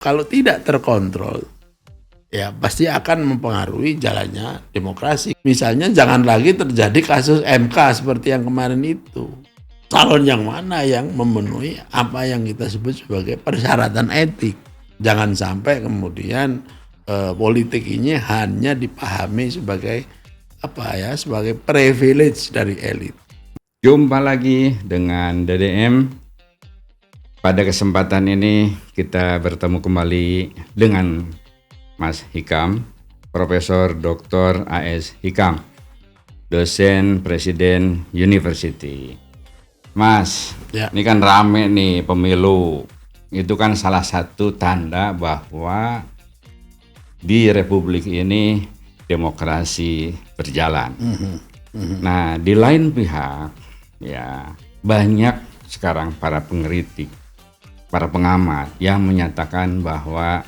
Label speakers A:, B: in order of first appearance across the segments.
A: kalau tidak terkontrol, ya pasti akan mempengaruhi jalannya demokrasi. Misalnya jangan lagi terjadi kasus MK seperti yang kemarin itu. Calon yang mana yang memenuhi apa yang kita sebut sebagai persyaratan etik. Jangan sampai kemudian politik ini hanya dipahami sebagai sebagai privilege dari elit.
B: Jumpa lagi dengan DDM. Pada kesempatan ini kita bertemu kembali dengan Mas Hikam, Profesor Dr. A.S. Hikam, dosen Presiden University. Mas, Ini kan rame nih pemilu. Itu kan salah satu tanda bahwa di Republik ini demokrasi berjalan. Nah, di lain pihak, ya banyak sekarang para pengkritik, para pengamat yang menyatakan bahwa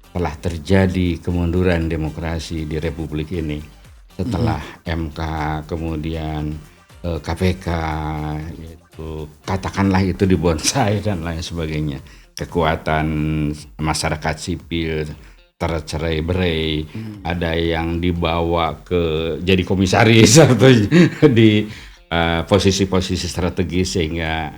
B: telah terjadi kemunduran demokrasi di Republik ini setelah MK, kemudian KPK, itu katakanlah itu dibonsai dan lain sebagainya. Kekuatan masyarakat sipil tercerai-berai, ada yang dibawa ke jadi komisaris atau di posisi-posisi strategis sehingga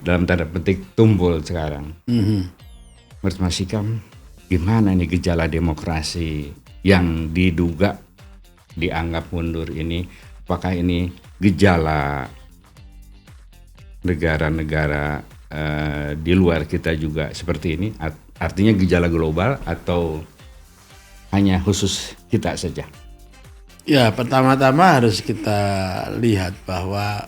B: dalam tanda petik tumbul sekarang. Menurut Mas Hikam, gimana nih gejala demokrasi yang diduga dianggap mundur ini? Apakah ini gejala negara-negara di luar kita juga seperti ini? Artinya gejala global atau hanya khusus kita saja?
A: Ya, pertama-tama harus kita lihat bahwa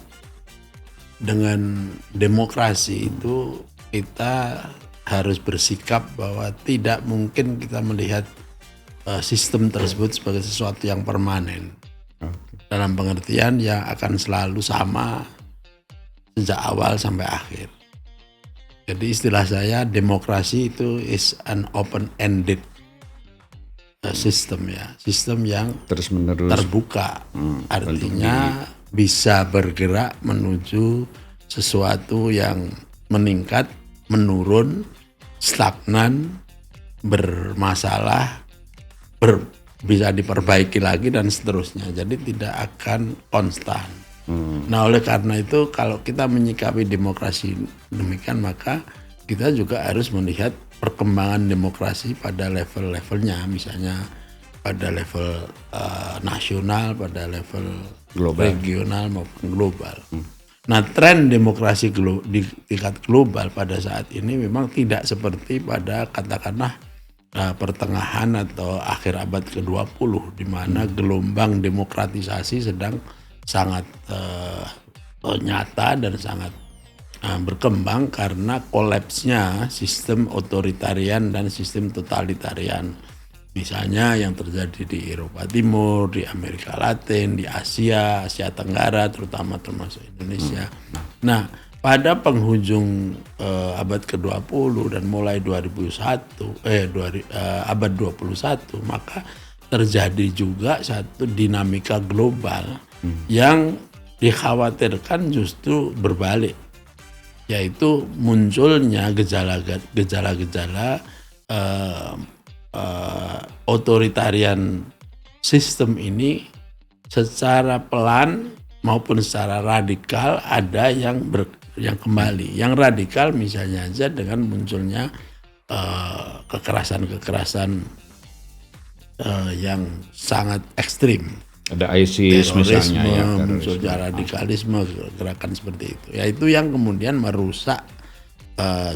A: dengan demokrasi itu kita harus bersikap bahwa tidak mungkin kita melihat sistem tersebut sebagai sesuatu yang permanen. Dalam pengertian yang akan selalu sama sejak awal sampai akhir. Jadi istilah saya demokrasi itu is an open-ended system ya, sistem yang
B: terus-menerus
A: terbuka, artinya bisa bergerak menuju sesuatu yang meningkat, menurun, stagnan, bermasalah, bisa diperbaiki lagi dan seterusnya. Jadi tidak akan konstan. Nah, oleh karena itu kalau kita menyikapi demokrasi demikian, maka kita juga harus melihat perkembangan demokrasi pada level-levelnya, misalnya pada level nasional, pada level global, regional maupun global. Nah, tren demokrasi di tingkat global pada saat ini memang tidak seperti pada katakanlah pertengahan atau akhir abad ke-20 di mana gelombang demokratisasi sedang sangat nyata dan sangat berkembang karena kolapsnya sistem otoritarian dan sistem totalitarian. Misalnya yang terjadi di Eropa Timur, di Amerika Latin, di Asia Tenggara terutama termasuk Indonesia. Nah, pada penghujung abad ke-20 dan mulai abad 21 maka terjadi juga satu dinamika global yang dikhawatirkan justru berbalik, yaitu munculnya gejala-gejala otoritarian sistem ini secara pelan maupun secara radikal ada yang kembali. Yang radikal misalnya aja dengan munculnya kekerasan yang sangat ekstrim.
B: Ada ISIS misalnya ya,
A: munculnya radikalisme, gerakan seperti itu. Yaitu yang kemudian merusak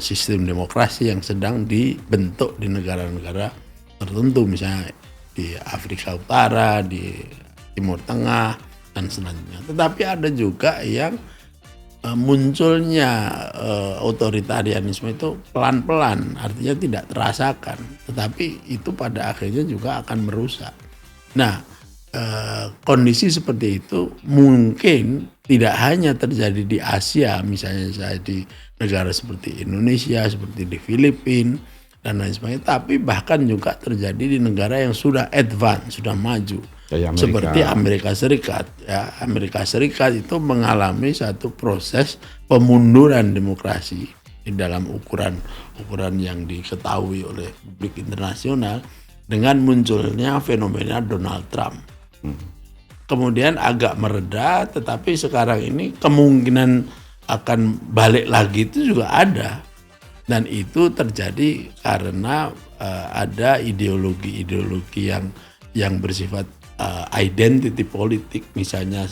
A: sistem demokrasi yang sedang dibentuk di negara-negara tertentu, misalnya di Afrika Utara, di Timur Tengah dan selanjutnya. Tetapi ada juga yang munculnya otoritarianisme itu pelan-pelan, artinya tidak terasakan, tetapi itu pada akhirnya juga akan merusak. Nah, kondisi seperti itu mungkin tidak hanya terjadi di Asia, misalnya saya di negara seperti Indonesia, seperti di Filipina dan lain sebagainya, tapi bahkan juga terjadi di negara yang sudah advance, sudah maju, seperti Amerika Serikat. Ya, Amerika Serikat itu mengalami satu proses pemunduran demokrasi di dalam ukuran yang diketahui oleh publik internasional dengan munculnya fenomena Donald Trump. Kemudian agak mereda, tetapi sekarang ini kemungkinan akan balik lagi itu juga ada. Dan itu terjadi karena ada ideologi-ideologi yang bersifat identity politik, misalnya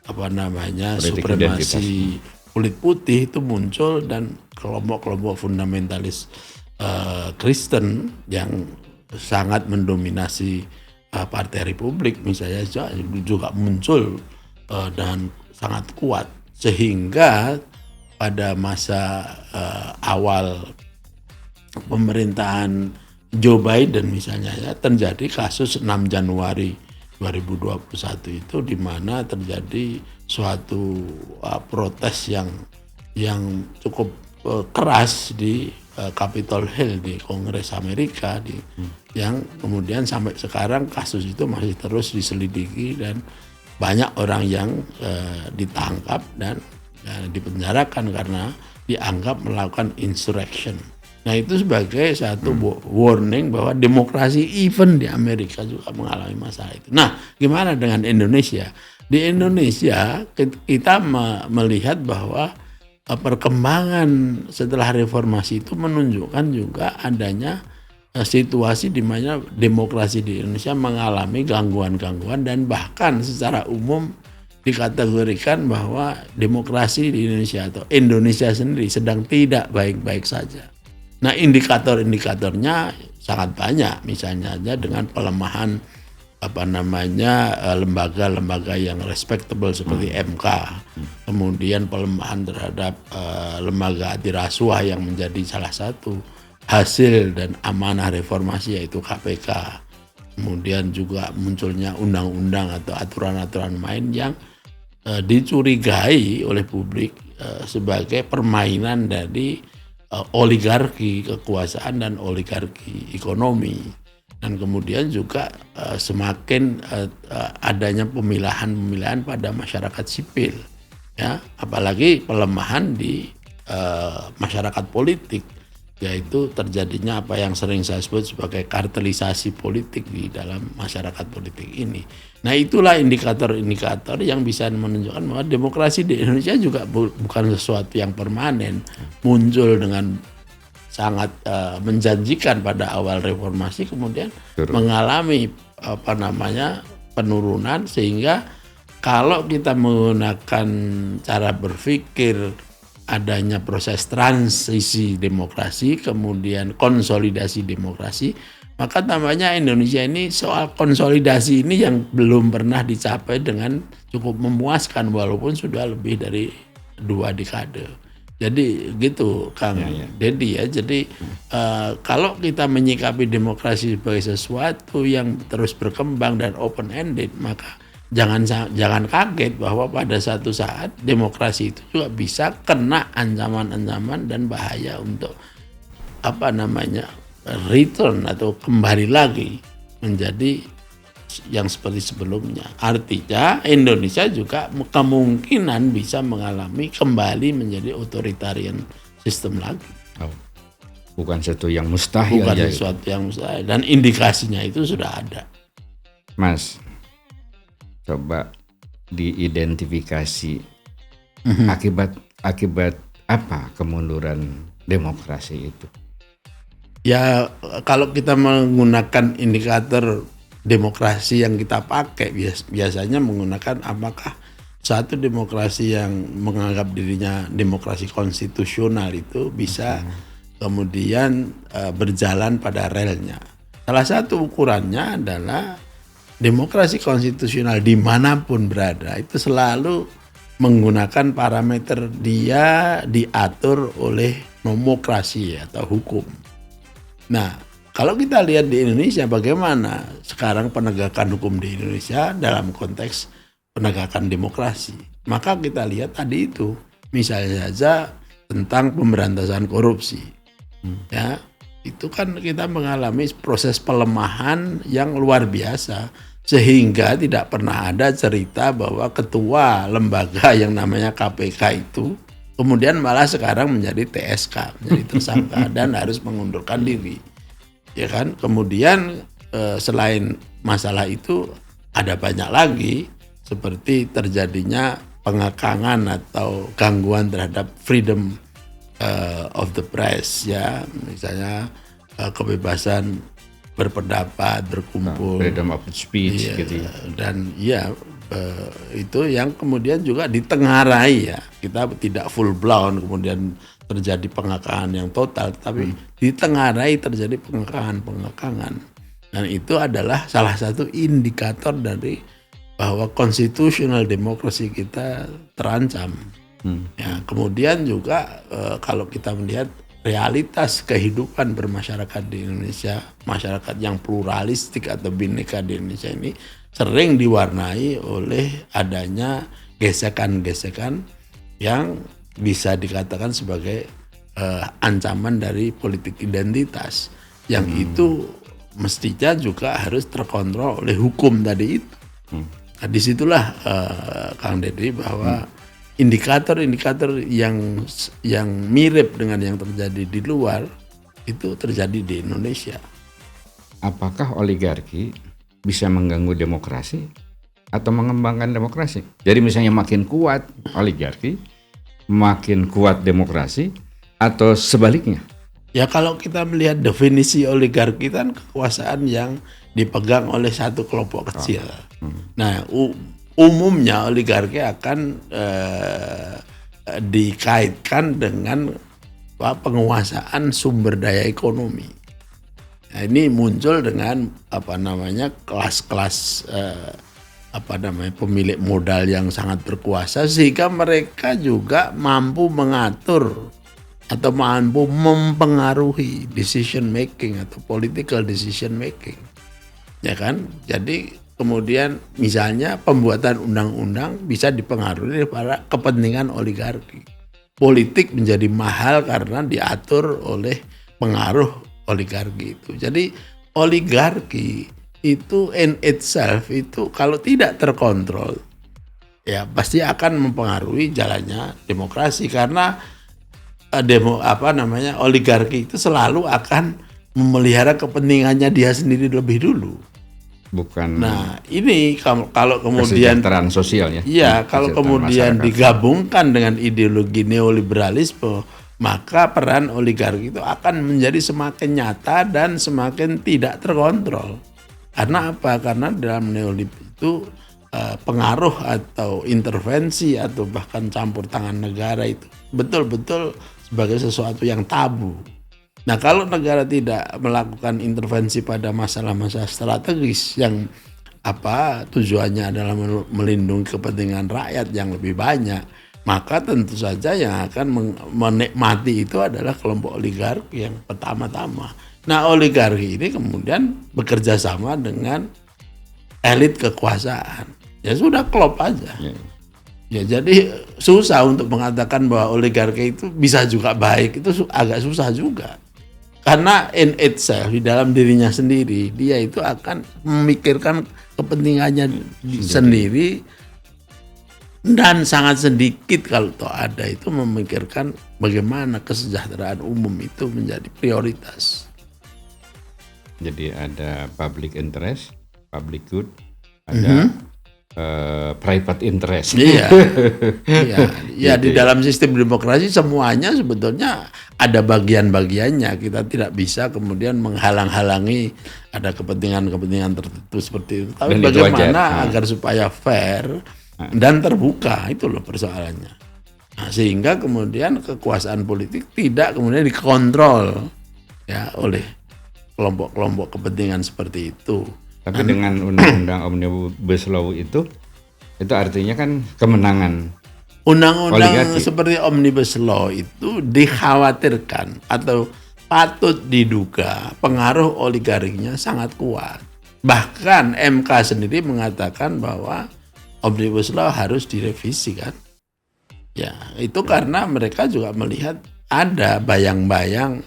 B: Politik
A: supremasi kulit putih itu muncul, dan kelompok-kelompok fundamentalis Kristen yang sangat mendominasi Partai Republik misalnya juga muncul dan sangat kuat, sehingga pada masa awal pemerintahan Joe Biden misalnya ya, terjadi kasus 6 Januari 2021 itu, di mana terjadi suatu protes yang cukup keras di Capitol Hill di Kongres Amerika, yang kemudian sampai sekarang kasus itu masih terus diselidiki dan banyak orang yang ditangkap dan dipenjarakan karena dianggap melakukan insurrection. Nah, itu sebagai satu warning bahwa demokrasi even di Amerika juga mengalami masalah itu. Nah, gimana dengan Indonesia? Di Indonesia kita melihat bahwa perkembangan setelah reformasi itu menunjukkan juga adanya situasi di mana demokrasi di Indonesia mengalami gangguan-gangguan, dan bahkan secara umum dikategorikan bahwa demokrasi di Indonesia atau Indonesia sendiri sedang tidak baik-baik saja. Nah, indikator-indikatornya sangat banyak, misalnya aja dengan pelemahan lembaga-lembaga yang respectable seperti MK, kemudian pelemahan terhadap lembaga antirasuah yang menjadi salah satu hasil dan amanah reformasi yaitu KPK, kemudian juga munculnya undang-undang atau aturan-aturan main yang dicurigai oleh publik sebagai permainan dari oligarki kekuasaan dan oligarki ekonomi. Dan kemudian juga semakin adanya pemilahan pada masyarakat sipil, ya, apalagi pelemahan di masyarakat politik, yaitu terjadinya apa yang sering saya sebut sebagai kartelisasi politik di dalam masyarakat politik ini. Nah, itulah indikator-indikator yang bisa menunjukkan bahwa demokrasi di Indonesia juga bukan sesuatu yang permanen, muncul dengan sangat menjanjikan pada awal reformasi, kemudian mengalami penurunan, sehingga kalau kita menggunakan cara berpikir adanya proses transisi demokrasi kemudian konsolidasi demokrasi, maka tampaknya Indonesia ini soal konsolidasi ini yang belum pernah dicapai dengan cukup memuaskan walaupun sudah lebih dari 2 dekade. Jadi gitu Kang Deddy ya. Jadi kalau kita menyikapi demokrasi sebagai sesuatu yang terus berkembang dan open ended, maka jangan kaget bahwa pada satu saat demokrasi itu juga bisa kena ancaman-ancaman dan bahaya untuk return atau kembali lagi menjadi yang seperti sebelumnya. Artinya Indonesia juga kemungkinan bisa mengalami kembali menjadi authoritarian system lagi.
B: Bukan sesuatu yang mustahil.
A: Bukan sesuatu yang mustahil, dan indikasinya itu sudah ada.
B: Mas, coba diidentifikasi akibat apa kemunduran demokrasi itu?
A: Ya, kalau kita menggunakan indikator demokrasi yang kita pakai biasanya menggunakan apakah satu demokrasi yang menganggap dirinya demokrasi konstitusional itu bisa kemudian berjalan pada relnya. Salah satu ukurannya adalah demokrasi konstitusional dimanapun berada itu selalu menggunakan parameter dia diatur oleh nomokrasi atau hukum. Nah, kalau kita lihat di Indonesia bagaimana sekarang penegakan hukum di Indonesia dalam konteks penegakan demokrasi, maka kita lihat tadi itu misalnya saja tentang pemberantasan korupsi, ya itu kan kita mengalami proses pelemahan yang luar biasa, sehingga tidak pernah ada cerita bahwa ketua lembaga yang namanya KPK itu kemudian malah sekarang menjadi TSK, menjadi tersangka dan harus mengundurkan diri. Ya kan? Kemudian selain masalah itu ada banyak lagi seperti terjadinya pengekangan atau gangguan terhadap freedom of the press, ya, misalnya kebebasan berpendapat, berkumpul,
B: freedom of speech,
A: iya,
B: gitu ya.
A: dan ya itu yang kemudian juga ditengarai, ya, kita tidak full blown kemudian terjadi pengekangan yang total, tapi ditengarai terjadi pengekangan, dan itu adalah salah satu indikator dari bahwa constitutional demokrasi kita terancam. Ya, kemudian juga kalau kita melihat realitas kehidupan bermasyarakat di Indonesia, masyarakat yang pluralistik atau bineka di Indonesia ini sering diwarnai oleh adanya gesekan-gesekan yang bisa dikatakan sebagai ancaman dari politik identitas, yang itu mestinya juga harus terkontrol oleh hukum tadi itu. Nah, disitulah Kang Deddy bahwa indikator-indikator yang mirip dengan yang terjadi di luar itu terjadi di Indonesia.
B: Apakah oligarki bisa mengganggu demokrasi atau mengembangkan demokrasi? Jadi misalnya makin kuat oligarki, makin kuat demokrasi, atau sebaliknya?
A: Ya, kalau kita melihat definisi oligarki kan kekuasaan yang dipegang oleh satu kelompok kecil. Nah, umumnya oligarki akan dikaitkan dengan penguasaan sumber daya ekonomi. Nah, ini muncul dengan kelas-kelas pemilik modal yang sangat berkuasa, sehingga mereka juga mampu mengatur atau mampu mempengaruhi decision making atau political decision making, ya kan? Jadi kemudian misalnya pembuatan undang-undang bisa dipengaruhi para kepentingan oligarki. Politik menjadi mahal karena diatur oleh pengaruh oligarki itu. Jadi oligarki itu in itself itu kalau tidak terkontrol, ya pasti akan mempengaruhi jalannya demokrasi, karena oligarki itu selalu akan memelihara kepentingannya dia sendiri lebih dulu.
B: Bukan.
A: Nah, ini kalau kemudian
B: kesejahteraan sosial, ya.
A: Iya, kalau kemudian
B: masyarakat
A: digabungkan dengan ideologi neoliberalisme, maka peran oligarki itu akan menjadi semakin nyata dan semakin tidak terkontrol. Karena apa? Karena dalam neoliberalisme itu pengaruh atau intervensi atau bahkan campur tangan negara itu betul-betul sebagai sesuatu yang tabu. Nah, kalau negara tidak melakukan intervensi pada masalah-masalah strategis yang tujuannya adalah melindungi kepentingan rakyat yang lebih banyak, maka tentu saja yang akan menikmati itu adalah kelompok oligarki yang pertama-tama. Nah, oligarki ini kemudian bekerja sama dengan elit kekuasaan. Ya sudah, klop aja. Ya, jadi susah untuk mengatakan bahwa oligarki itu bisa juga baik, itu agak susah juga. Karena in itself, di dalam dirinya sendiri, dia itu akan memikirkan kepentingannya sendiri, dan sangat sedikit kalau toh ada itu memikirkan bagaimana kesejahteraan umum itu menjadi prioritas.
B: Jadi ada public interest, public good, ada private interest.
A: Iya, iya. Di dalam sistem demokrasi semuanya sebetulnya ada bagian-bagiannya. Kita tidak bisa kemudian menghalang-halangi ada kepentingan-kepentingan tertentu seperti itu. Tapi bagaimana agar supaya fair dan terbuka, itu loh persoalannya. Nah, sehingga kemudian kekuasaan politik tidak kemudian dikontrol ya oleh kelompok-kelompok kepentingan seperti itu.
B: Tapi dengan undang-undang Omnibus Law itu artinya kan kemenangan.
A: Undang-undang seperti Omnibus Law itu dikhawatirkan atau patut diduga pengaruh oligarkinya sangat kuat. Bahkan MK sendiri mengatakan bahwa Omnibus Law harus direvisi kan. Ya, itu karena mereka juga melihat ada bayang-bayang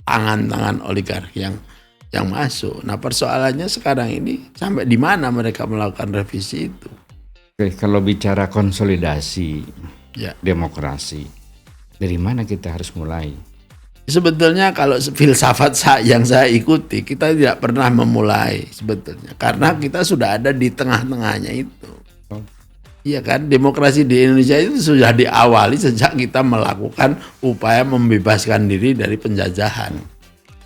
A: tangan-tangan oligarki yang masuk. Nah, persoalannya sekarang ini sampai di mana mereka melakukan revisi itu.
B: Oke, kalau bicara konsolidasi demokrasi, Dari mana kita harus mulai?
A: Sebetulnya kalau filsafat yang saya ikuti, kita tidak pernah memulai sebetulnya. Karena kita sudah ada di tengah-tengahnya itu.
B: Oh.
A: Iya kan, demokrasi di Indonesia itu sudah diawali sejak kita melakukan upaya membebaskan diri dari penjajahan.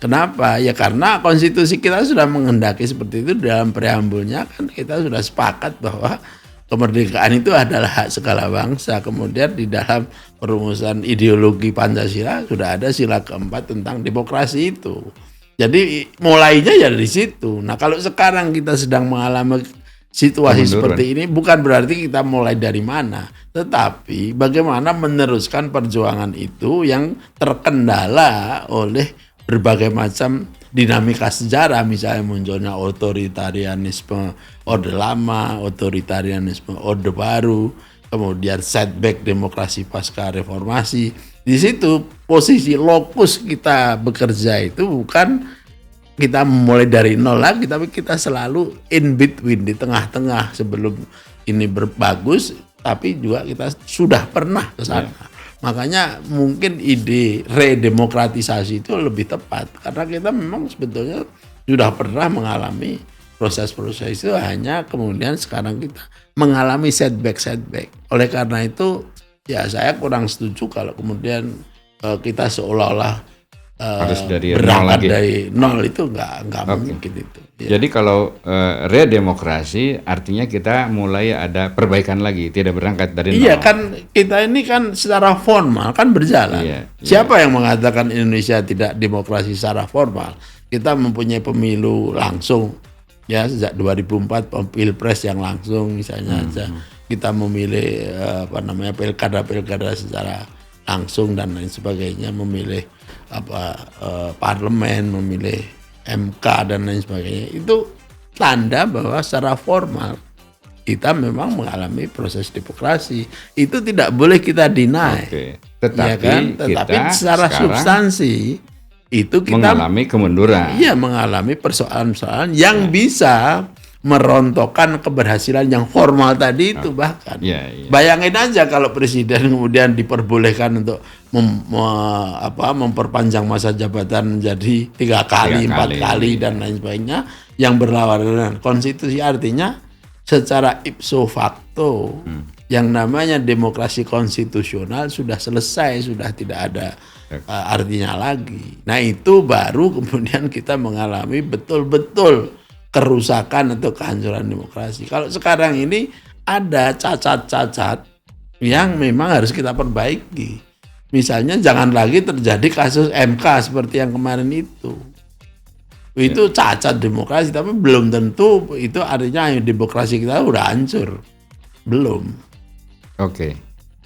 A: Kenapa? Ya karena konstitusi kita sudah menghendaki seperti itu. Dalam preambulnya kan kita sudah sepakat bahwa kemerdekaan itu adalah hak segala bangsa. Kemudian di dalam perumusan ideologi Pancasila sudah ada sila keempat tentang demokrasi itu. Jadi mulainya ya dari situ. Nah kalau sekarang kita sedang mengalami situasi seperti ini, bukan berarti kita mulai dari mana, tetapi bagaimana meneruskan perjuangan itu yang terkendala oleh berbagai macam dinamika sejarah, misalnya munculnya otoritarianisme Orde Lama, otoritarianisme Orde Baru, kemudian setback demokrasi pasca reformasi. Di situ posisi lokus kita bekerja itu bukan kita mulai dari nol lagi, tapi kita selalu in between, di tengah-tengah, sebelum ini berbagus, tapi juga kita sudah pernah ke sana. Makanya mungkin ide redemokratisasi itu lebih tepat, karena kita memang sebetulnya sudah pernah mengalami proses-proses itu, hanya kemudian sekarang kita mengalami setback. Oleh karena itu ya saya kurang setuju kalau kemudian kita seolah-olah
B: harus dari
A: berangkat
B: nol lagi.
A: dari nol, itu nggak mungkin itu. Ya.
B: Jadi kalau redemokrasi artinya kita mulai ada perbaikan lagi, tidak berangkat dari nol.
A: Iya kan, kita ini kan secara formal kan berjalan. Siapa yang mengatakan Indonesia tidak demokrasi secara formal? Kita mempunyai pemilu langsung ya sejak 2004, pilpres yang langsung misalnya aja. Kita memilih pilkada secara langsung dan lain sebagainya, memilih parlemen, memilih MK dan lain sebagainya. Itu tanda bahwa secara formal kita memang mengalami proses demokrasi. Itu tidak boleh kita deny.
B: Tetapi,
A: ya kan? Tetapi secara substansi itu kita
B: mengalami kemunduran.
A: Iya, mengalami persoalan-persoalan yang bisa merontokkan keberhasilan yang formal tadi itu. Bahkan bayangin aja kalau presiden kemudian diperbolehkan untuk memperpanjang masa jabatan menjadi 3 kali, 4 kali dan lain sebagainya yang berlawanan dengan konstitusi. Artinya secara ipso facto yang namanya demokrasi konstitusional sudah selesai, sudah tidak ada artinya lagi. Nah itu baru kemudian kita mengalami betul-betul kerusakan atau kehancuran demokrasi. Kalau sekarang ini ada cacat-cacat yang memang harus kita perbaiki. Misalnya jangan lagi terjadi kasus MK seperti yang kemarin itu. Itu cacat demokrasi, tapi belum tentu itu artinya demokrasi kita udah hancur. Belum. Oke.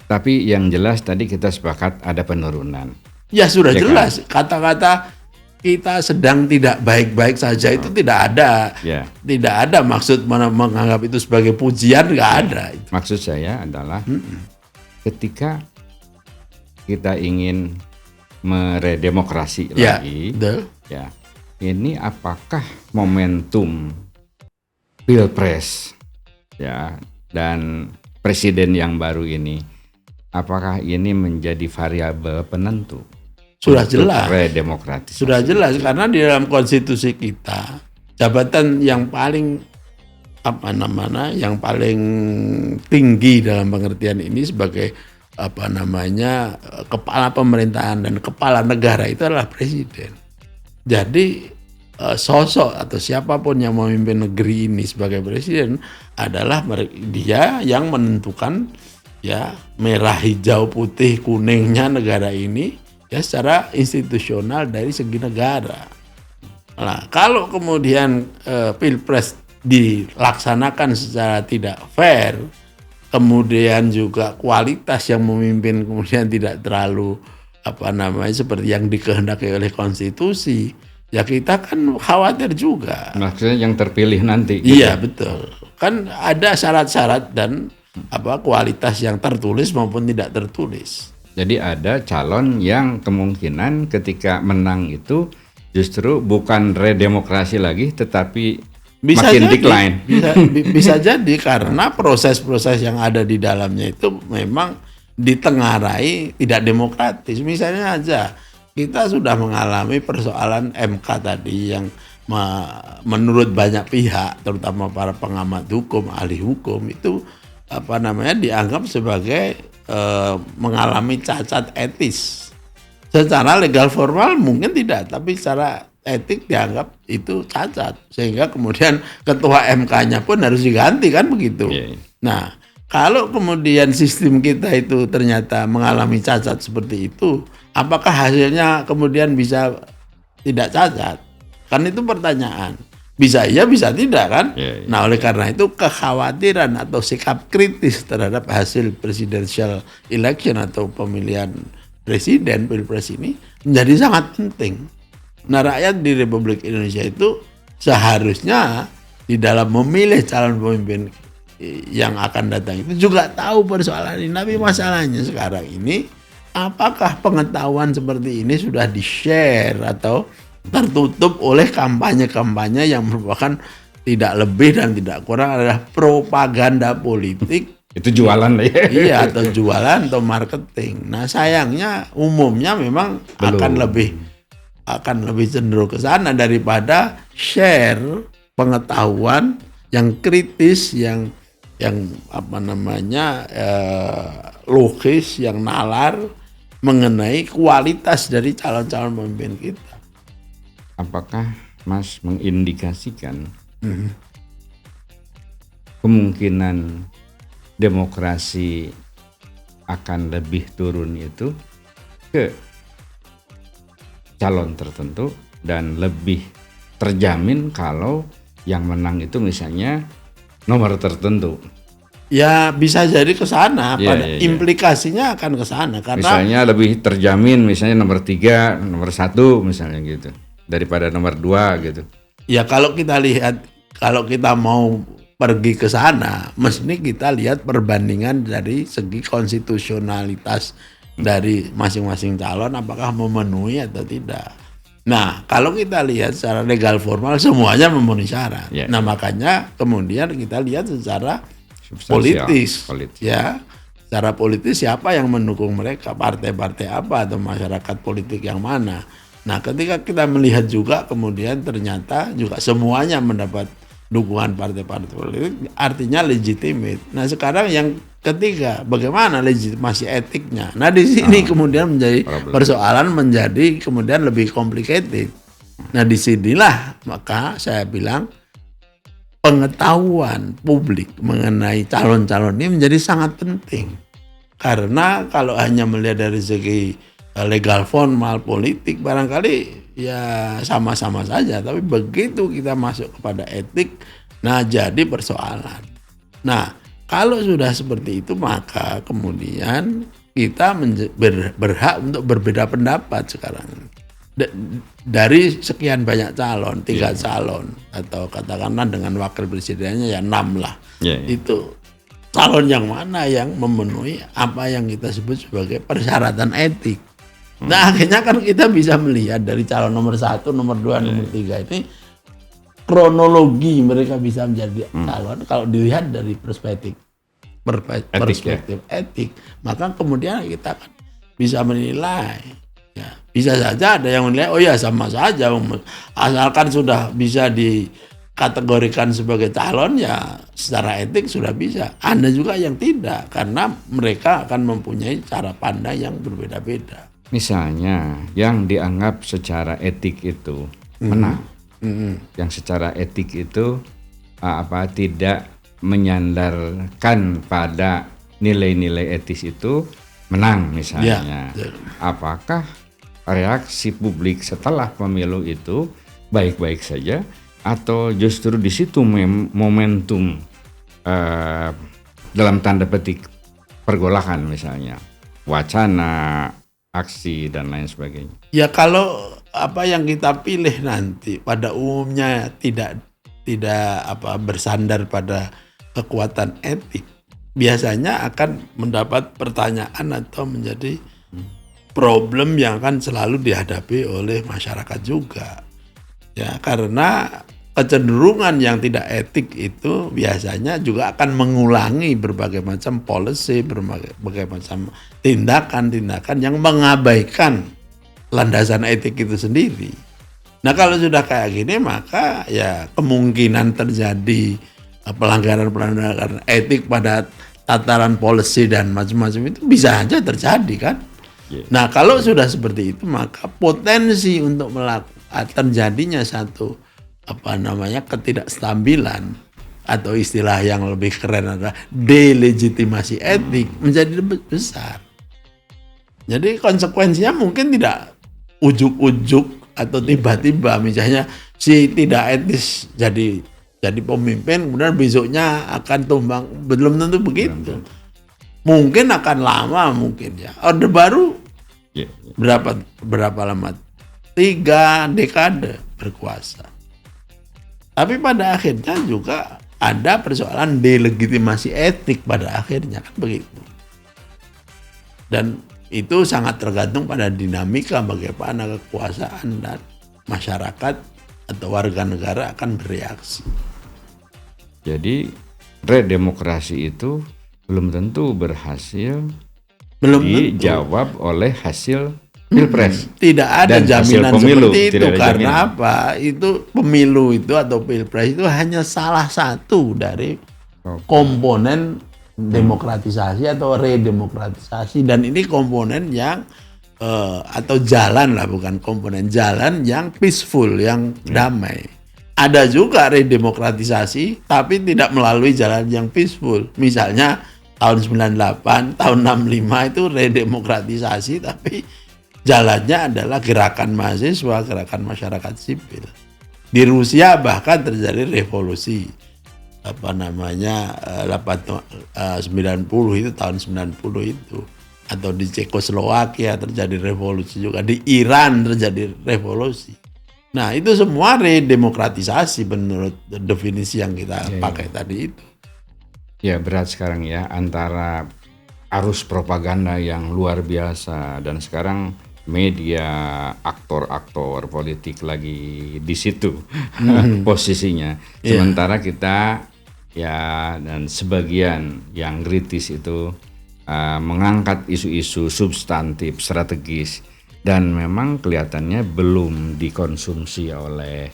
B: Tapi yang jelas tadi kita sepakat ada penurunan.
A: Ya sudah jelas. Kata-kata kita sedang tidak baik-baik saja itu tidak ada. Tidak ada maksud menganggap itu sebagai pujian, nggak ada.
B: Maksud saya adalah ketika kita ingin meredemokrasi lagi, ini apakah momentum pilpres dan presiden yang baru ini, apakah ini menjadi variabel penentu?
A: Sudah jelas.
B: Redemokratisasi.
A: Sudah jelas karena di dalam konstitusi kita jabatan yang paling yang paling tinggi dalam pengertian ini sebagai kepala pemerintahan dan kepala negara itu adalah presiden. Jadi sosok atau siapapun yang memimpin negeri ini sebagai presiden adalah dia yang menentukan merah, hijau, putih, kuningnya negara ini secara institusional dari segi negara. Nah, kalau kemudian pilpres dilaksanakan secara tidak fair, kemudian juga kualitas yang memimpin kemudian tidak terlalu seperti yang dikehendaki oleh konstitusi, ya kita kan khawatir juga.
B: Maksudnya yang terpilih nanti.
A: Iya betul. Kan ada syarat-syarat dan kualitas yang tertulis maupun tidak tertulis.
B: Jadi ada calon yang kemungkinan ketika menang itu justru bukan redemokrasi lagi, tetapi makin decline.
A: Bisa jadi karena proses-proses yang ada di dalamnya itu memang ditengarai tidak demokratis. Misalnya aja kita sudah mengalami persoalan MK tadi yang menurut banyak pihak, terutama para pengamat hukum, ahli hukum itu dianggap sebagai mengalami cacat etis. Secara legal formal mungkin tidak, tapi secara etik dianggap itu cacat, sehingga kemudian ketua MK-nya pun harus diganti, kan begitu. Nah, kalau kemudian sistem kita itu ternyata mengalami cacat seperti itu, apakah hasilnya kemudian bisa tidak cacat? Kan itu pertanyaan. Bisa iya, bisa tidak, kan? Nah, oleh karena itu kekhawatiran atau sikap kritis terhadap hasil presidential election atau pemilihan presiden, pilpres ini menjadi sangat penting. Nah, rakyat di Republik Indonesia itu seharusnya di dalam memilih calon pemimpin yang akan datang itu juga tahu persoalan ini. Tapi masalahnya sekarang ini, apakah pengetahuan seperti ini sudah di-share atau tertutup oleh kampanye-kampanye yang merupakan tidak lebih dan tidak kurang adalah propaganda politik.
B: Itu jualan ya.
A: Iya, atau jualan atau marketing. Nah, sayangnya umumnya memang akan lebih cenderung ke sana daripada share pengetahuan yang kritis, yang logis, yang nalar mengenai kualitas dari calon-calon pemimpin kita.
B: Apakah Mas mengindikasikan kemungkinan demokrasi akan lebih turun itu ke calon tertentu dan lebih terjamin kalau yang menang itu misalnya nomor tertentu?
A: Ya, bisa jadi ke sana. Implikasinya akan ke sana karena
B: misalnya lebih terjamin, misalnya nomor 3, nomor 1 misalnya gitu, daripada nomor 2 gitu.
A: Ya, kalau kita mau pergi ke sana, mesti kita lihat perbandingan dari segi konstitusionalitas dari masing-masing calon, apakah memenuhi atau tidak. Nah, kalau kita lihat secara legal formal semuanya memenuhi syarat. Nah, makanya kemudian kita lihat secara politis. Ya, secara politis siapa yang mendukung mereka, partai-partai apa atau masyarakat politik yang mana. Nah, ketika kita melihat juga kemudian ternyata juga semuanya mendapat dukungan partai-partai politik, artinya legitimate. Nah, sekarang yang ketiga, bagaimana legitimasi etiknya? Nah, di sini kemudian menjadi persoalan menjadi kemudian lebih complicated. Nah, disinilah maka saya bilang pengetahuan publik mengenai calon-calon ini menjadi sangat penting. Karena kalau hanya melihat dari segi legal formal politik barangkali ya sama-sama saja, tapi begitu kita masuk kepada etik, nah jadi persoalan. Nah, kalau sudah seperti itu maka kemudian kita berhak untuk berbeda pendapat sekarang. Dari sekian banyak calon, 3 calon atau katakanlah dengan wakil presidennya ya 6 lah. Itu calon yang mana yang memenuhi apa yang kita sebut sebagai persyaratan etik. Nah, akhirnya kan kita bisa melihat dari calon nomor 1, nomor 2, nomor 3 ini kronologi mereka bisa menjadi calon kalau dilihat dari perspektif etik, maka kemudian kita kan bisa menilai. Ya, bisa saja ada yang menilai oh ya sama saja, asalkan sudah bisa dikategorikan sebagai calon ya secara etik sudah bisa. Ada juga yang tidak karena mereka akan mempunyai cara pandang yang berbeda-beda.
B: Misalnya yang dianggap secara etik itu menang, yang secara etik itu tidak menyandarkan pada nilai-nilai etis itu menang misalnya. Apakah reaksi publik setelah pemilu itu baik-baik saja atau justru di situ momentum dalam tanda petik pergolakan misalnya, wacana, aksi dan lain sebagainya? Ya,
A: kalau apa yang kita pilih nanti pada umumnya tidak bersandar pada kekuatan etik, biasanya akan mendapat pertanyaan atau menjadi problem yang akan selalu dihadapi oleh masyarakat juga. Ya, karena kecenderungan yang tidak etik itu biasanya juga akan mengulangi berbagai macam policy, berbagai macam tindakan-tindakan yang mengabaikan landasan etik itu sendiri. Nah kalau sudah kayak gini maka ya kemungkinan terjadi pelanggaran-pelanggaran etik pada tataran policy dan macam-macam itu bisa aja terjadi kan. Nah kalau sudah seperti itu maka potensi untuk terjadinya satu ketidakstabilan atau istilah yang lebih keren adalah delegitimasi etik menjadi lebih besar. Jadi konsekuensinya mungkin tidak ujuk-ujuk atau tiba-tiba misalnya si tidak etis jadi pemimpin kemudian besoknya akan tumbang, belum tentu begitu. Mungkin akan lama mungkin ya. Orde Baru berapa lama? 3 dekade berkuasa. Tapi pada akhirnya juga ada persoalan delegitimasi etik pada akhirnya kan begitu. Dan itu sangat tergantung pada dinamika bagaimana kekuasaan dan masyarakat atau warga negara akan bereaksi.
B: Jadi redemokrasi itu belum tentu berhasil dijawab oleh hasil pilpres.
A: Tidak ada jaminan seperti itu karena
B: jaminan.
A: apa? Itu pemilu itu atau pilpres itu hanya salah satu dari komponen demokratisasi atau redemokratisasi, dan ini komponen yang atau jalan lah, bukan komponen, jalan yang peaceful, yang damai. Ada juga redemokratisasi tapi tidak melalui jalan yang peaceful. Misalnya tahun 98, tahun 65 itu redemokratisasi tapi jalannya adalah gerakan mahasiswa, gerakan masyarakat sipil. Di Rusia bahkan terjadi revolusi 90 itu tahun 90 itu, atau di Cekoslowakia terjadi revolusi juga, di Iran terjadi revolusi. Nah itu semua redemokratisasi menurut definisi yang kita pakai tadi itu.
B: Ya berat sekarang ya antara arus propaganda yang luar biasa dan sekarang media, aktor-aktor politik lagi di situ posisinya. Sementara kita ya dan sebagian yang kritis itu mengangkat isu-isu substantif, strategis, dan memang kelihatannya belum dikonsumsi oleh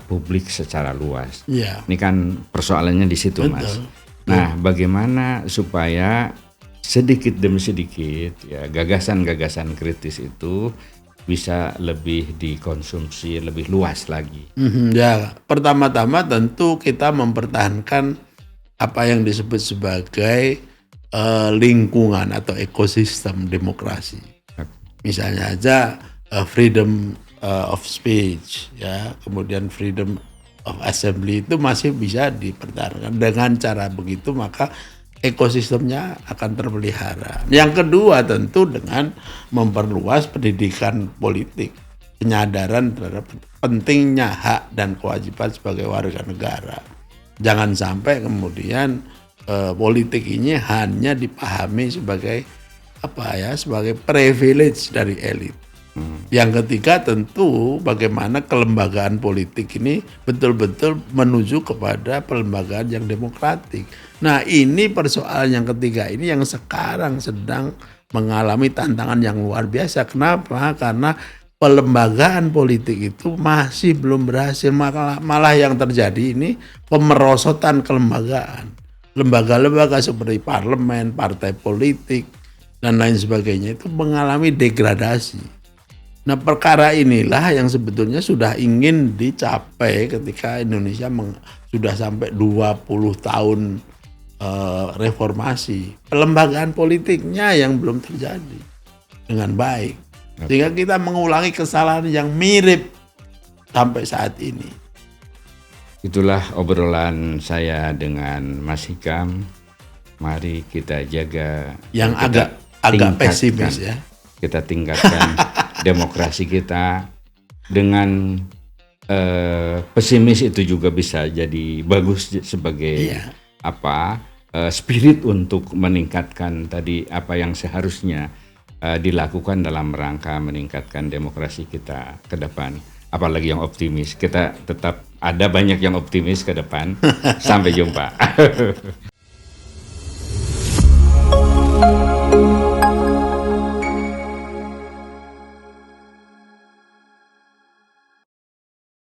B: publik secara luas. Ini kan persoalannya di situ. Betul. Mas. Nah, bagaimana supaya sedikit demi sedikit ya gagasan-gagasan kritis itu bisa lebih dikonsumsi lebih luas lagi.
A: Ya, pertama-tama tentu kita mempertahankan apa yang disebut sebagai lingkungan atau ekosistem demokrasi. Misalnya aja freedom of speech, ya, kemudian freedom of assembly itu masih bisa dipertahankan. Dengan cara begitu maka ekosistemnya akan terpelihara. Yang kedua tentu dengan memperluas pendidikan politik, penyadaran terhadap pentingnya hak dan kewajiban sebagai warga negara. Jangan sampai kemudian politik ini hanya dipahami sebagai sebagai privilege dari elit. Yang ketiga tentu bagaimana kelembagaan politik ini betul-betul menuju kepada pelembagaan yang demokratik. Nah ini persoalan yang ketiga ini yang sekarang sedang mengalami tantangan yang luar biasa. Kenapa? Karena pelembagaan politik itu masih belum berhasil, malah yang terjadi ini pemerosotan kelembagaan. Lembaga-lembaga seperti parlemen, partai politik, dan lain sebagainya itu mengalami degradasi. Nah perkara inilah yang sebetulnya sudah ingin dicapai ketika Indonesia sudah sampai 20 tahun reformasi. Pelembagaan politiknya yang belum terjadi dengan baik. Sehingga kita mengulangi kesalahan yang mirip sampai saat ini.
B: Itulah obrolan saya dengan Mas Hikam. Mari kita jaga
A: yang agak pesimis ya.
B: Kita tingkatkan demokrasi kita. Dengan pesimis itu juga bisa jadi bagus sebagai spirit untuk meningkatkan tadi apa yang seharusnya dilakukan dalam rangka meningkatkan demokrasi kita ke depan. Apalagi yang optimis, kita tetap ada banyak yang optimis ke depan. Sampai jumpa.